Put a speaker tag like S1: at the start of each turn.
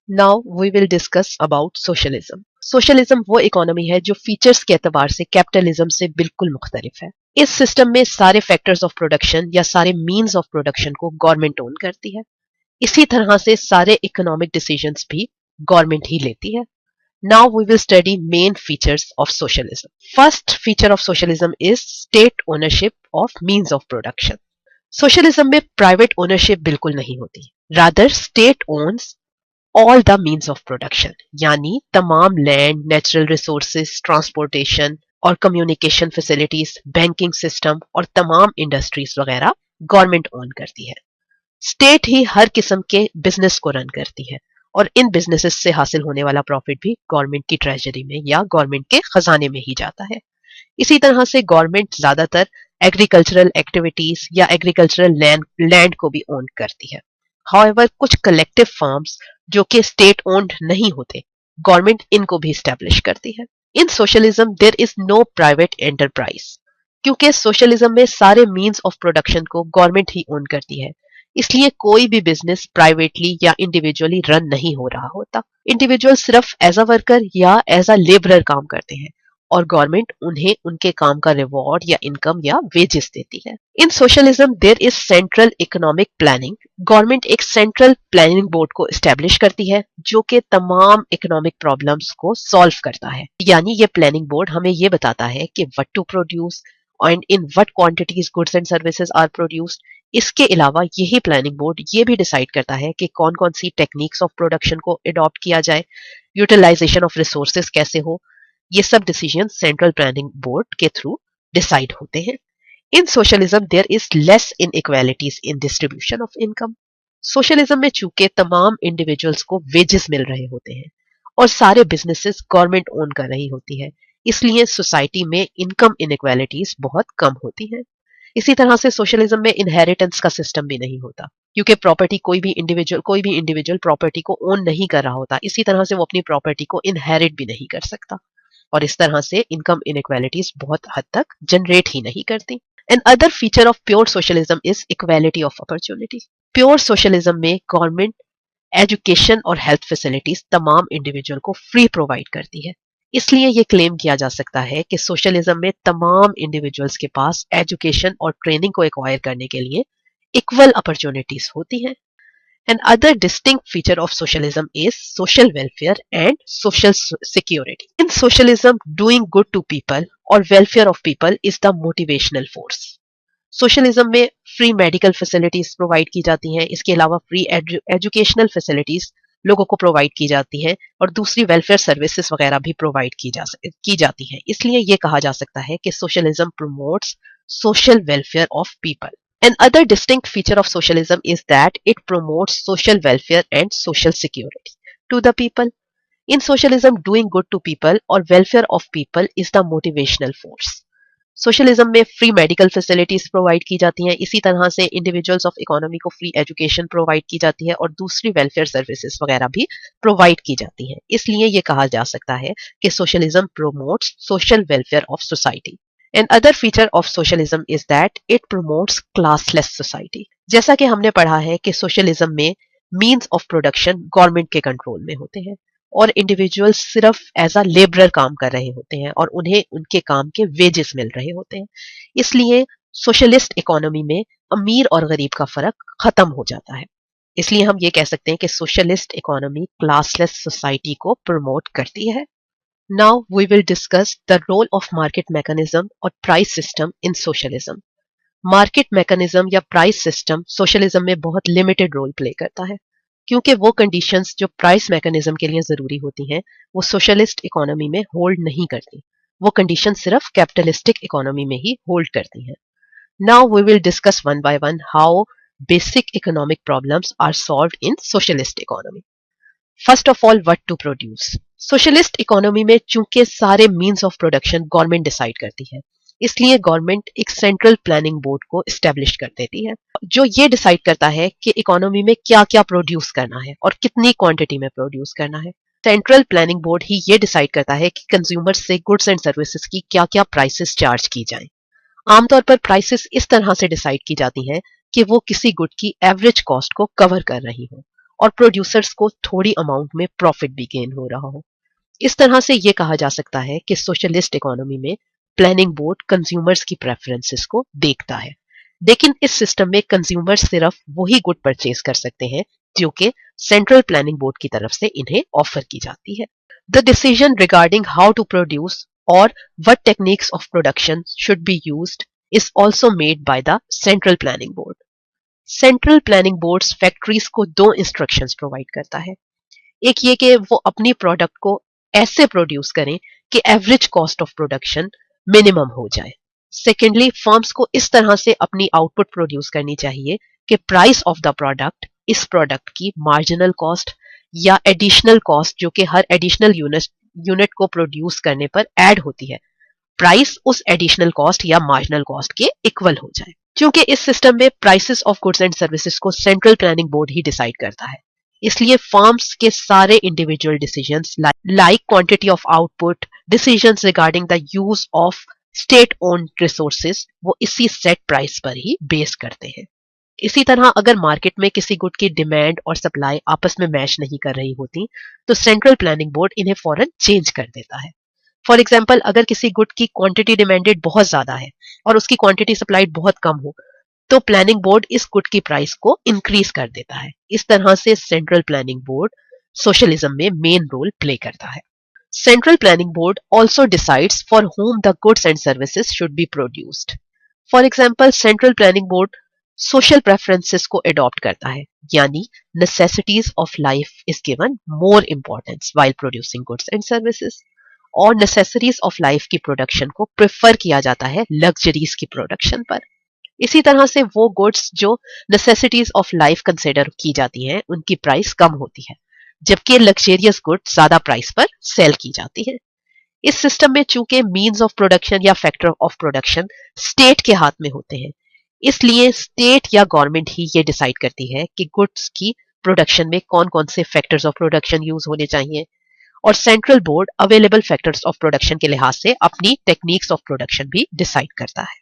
S1: Now we will discuss about socialism. Socialism वो economy है जो फीचर्स के एतबार से कैपिटलिज्म से बिल्कुल मुख्तलिफ है। इस सिस्टम में सारे फैक्टर्स ऑफ प्रोडक्शन या सारे मीन्स ऑफ प्रोडक्शन को गवर्नमेंट ओन करती है। इसी तरह से सारे इकोनॉमिक डिसीजंस भी गवर्नमेंट ही लेती है। Now we will study main features of socialism. First feature of socialism is state ownership of means of production. Socialism में प्राइवेट ओनरशिप बिल्कुल नहीं होती, rather state owns all the means of production, यानी तमाम land, natural resources, transportation और communication facilities, banking system और तमाम industries वगैरह गवर्नमेंट ओन करती है। स्टेट ही हर किस्म के बिजनेस को रन करती है और इन बिजनेसेस से हासिल होने वाला प्रॉफिट भी गवर्नमेंट की ट्रेजरी में या गवर्नमेंट के खजाने में ही जाता है। इसी तरह से गवर्नमेंट ज्यादातर एग्रीकल्चरल एक्टिविटीज या एग्रीकल्चरल लैंड को भी ओन करती है। हाउएवर कुछ कलेक्टिव फार्म्स जो कि स्टेट ओन्ड नहीं होते, गवर्नमेंट इनको भी स्टैब्लिश करती है। In socialism there is no private enterprise, क्योंकि सोशलिज्म में सारे मीन्स ऑफ प्रोडक्शन को गवर्नमेंट ही ओन करती है, इसलिए कोई भी बिजनेस प्राइवेटली या इंडिविजुअली रन नहीं हो रहा होता। इंडिविजुअल सिर्फ एज अ वर्कर या एज अ लेबरर काम करते हैं और गवर्नमेंट उन्हें उनके काम का रिवॉर्ड या इनकम या वेजेस देती है। In socialism there is central economic planning. Government एक सेंट्रल प्लानिंग बोर्ड को एस्टेब्लिश करती है जो कि तमाम इकोनॉमिक प्रॉब्लम्स को सॉल्व करता है। यानी ये प्लानिंग बोर्ड हमें ये बताता है कि what to produce and in what quantities goods and services are produced. इसके अलावा यही प्लानिंग बोर्ड ये भी डिसाइड करता है कि कौन कौन सी टेक्निक्स ऑफ प्रोडक्शन को अडॉप्ट किया जाए, यूटिलाइजेशन ऑफ रिसोर्सेज कैसे हो। ये सब डिसीजन सेंट्रल प्लानिंग बोर्ड के थ्रू डिसाइड होते हैं। In socialism there is less inequalities in distribution of income. Socialism में चूंकि तमाम इंडिविजुअल्स को वेजेस मिल रहे होते हैं और सारे बिजनेसेस गवर्नमेंट ओन कर रही होती है, इसलिए सोसाइटी में इनकम इनइक्वालिटीज बहुत कम होती हैं। इसी तरह से सोशलिज्म में इनहेरिटेंस का सिस्टम भी नहीं होता, क्योंकि प्रॉपर्टी कोई भी इंडिविजुअल प्रॉपर्टी को ओन नहीं कर रहा होता, इसी तरह से वो अपनी प्रॉपर्टी को इनहेरिट भी नहीं कर सकता और इस तरह से इनकम इनइक्वालिटीज बहुत हद तक जनरेट ही नहीं करती। Another feature of pure socialism is equality of opportunity. Pure socialism में गवर्नमेंट एजुकेशन और हेल्थ फैसिलिटीज तमाम इंडिविजुअल को फ्री प्रोवाइड करती है। इसलिए ये क्लेम किया जा सकता है कि सोशलिज्म में तमाम इंडिविजुअल्स के पास एजुकेशन और ट्रेनिंग को एक्वायर करने के लिए इक्वल अपॉर्चुनिटीज होती हैं। An other distinct feature of socialism is social welfare and social security. In socialism, doing good to people or welfare of people is the motivational force. Socialism में free medical facilities provide की जाती हैं, इसके अलावा free educational facilities लोगों को provide की जाती हैं और दूसरी वेलफेयर सर्विसेज वगैरह भी प्रोवाइड की जाती हैं। इसलिए ये कहा जा सकता है कि socialism promotes social welfare of people. An other distinct feature of socialism is that it promotes social welfare and social security to the people. In socialism, doing good to people or welfare of people is the motivational force. Socialism में free medical facilities provide की जाती हैं, इसी तरह से individuals of economy को free education provide की जाती है और दूसरी वेलफेयर सर्विसेज वगैरह भी प्रोवाइड की जाती हैं। इसलिए ये कहा जा सकता है कि socialism promotes social welfare of society. An other feature of socialism is that it promotes classless society. जैसा कि हमने पढ़ा है कि सोशलिज्म में मीन्स ऑफ प्रोडक्शन गवर्नमेंट के कंट्रोल में होते हैं और इंडिविजुअल सिर्फ एज अ लेबरर काम कर रहे होते हैं और उन्हें उनके काम के वेजेस मिल रहे होते हैं। इसलिए सोशलिस्ट इकोनॉमी में अमीर और गरीब का फर्क खत्म हो जाता है। इसलिए हम ये कह सकते हैं कि सोशलिस्ट इकोनॉमी क्लासलेस सोसाइटी को प्रमोट करती है। Now we will discuss the role of market mechanism और price system in socialism. Market mechanism या price system socialism में बहुत limited role play करता है, क्योंकि वो conditions जो price mechanism के लिए जरूरी होती हैं वो socialist economy में hold नहीं करती। वो conditions सिर्फ capitalistic economy में ही hold करती हैं। Now we will discuss one by one how basic economic problems are solved in socialist economy. First of all, what to produce. Socialist economy में चूंकि सारे means of production government decide करती है, इसलिए government एक central planning board को establish कर देती है जो ये डिसाइड करता है कि इकोनॉमी में क्या क्या प्रोड्यूस करना है और कितनी क्वांटिटी में प्रोड्यूस करना है। सेंट्रल प्लानिंग बोर्ड ही ये डिसाइड करता है कि कंज्यूमर से गुड्स एंड सर्विसेज की क्या क्या प्राइसेस चार्ज की जाएं। आमतौर पर प्राइसेस इस तरह से डिसाइड की जाती हैं कि वो किसी गुड की एवरेज कॉस्ट को कवर कर रही हो और प्रोड्यूसर्स को थोड़ी अमाउंट में प्रॉफिट भी गेन हो रहा हो। इस तरह से ये कहा जा सकता है कि सोशलिस्ट इकोनॉमी में प्लानिंग बोर्ड कंज्यूमर्स की प्रेफरेंसेस को देखता है, लेकिन इस सिस्टम में कंज्यूमर्स सिर्फ वही गुड परचेज कर सकते हैं जो कि सेंट्रल प्लानिंग बोर्ड की तरफ से इन्हें ऑफर की जाती है। The decision regarding how to produce और what techniques of production should be used is also made by the Central Planning Board. Central Planning Boards factories को दो इंस्ट्रक्शंस प्रोवाइड करता है। एक ये कि वो अपनी प्रोडक्ट को ऐसे प्रोड्यूस करें कि average cost of production minimum हो जाए। सेकेंडली, फर्म्स को इस तरह से अपनी आउटपुट प्रोड्यूस करनी चाहिए कि प्राइस ऑफ द प्रोडक्ट इस प्रोडक्ट की मार्जिनल कॉस्ट या एडिशनल कॉस्ट जो कि हर एडिशनल यूनिट को प्रोड्यूस करने पर ऐड होती है, प्राइस उस एडिशनल कॉस्ट या मार्जिनल कॉस्ट के इक्वल हो जाए। क्योंकि इस सिस्टम में prices of goods and services को सेंट्रल प्लानिंग बोर्ड ही डिसाइड करता है, इसलिए फर्म्स के सारे individual decisions like quantity of output, decisions regarding the use of state owned resources वो इसी सेट प्राइस पर ही बेस करते हैं। इसी तरह अगर मार्केट में किसी गुड की डिमांड और सप्लाई आपस में मैच नहीं कर रही होती तो सेंट्रल प्लानिंग बोर्ड इन्हें फौरन चेंज कर देता है। फॉर एग्जाम्पल, अगर किसी गुड की क्वांटिटी डिमांडेड बहुत ज्यादा है और उसकी क्वांटिटी सप्लाइड बहुत कम हो तो प्लानिंग बोर्ड इस गुड की प्राइस को इंक्रीज कर देता है। इस तरह से सेंट्रल प्लानिंग बोर्ड सोशलिज्म में मेन रोल प्ले करता है। Central planning board also decides for whom the goods and services should be produced. For example, central planning board social preferences को अडॉप्ट करता है, यानी necessities of life is given more importance while producing goods and services, और necessaries of life की production को prefer किया जाता है लग्जरीज की प्रोडक्शन पर। इसी तरह से वो गुड्स जो नेसेसिटीज ऑफ लाइफ कंसिडर की जाती हैं उनकी प्राइस कम होती है, जबकि लग्जेरियस गुड्स ज्यादा प्राइस पर सेल की जाती है। इस सिस्टम में चूंकि मीन्स ऑफ प्रोडक्शन या फैक्टर ऑफ प्रोडक्शन स्टेट के हाथ में होते हैं, इसलिए स्टेट या गवर्नमेंट ही ये डिसाइड करती है कि गुड्स की प्रोडक्शन में कौन कौन से फैक्टर्स ऑफ प्रोडक्शन यूज होने चाहिए, और central board available factors of production के लिहाज से अपनी टेक्निक्स ऑफ प्रोडक्शन भी डिसाइड करता है।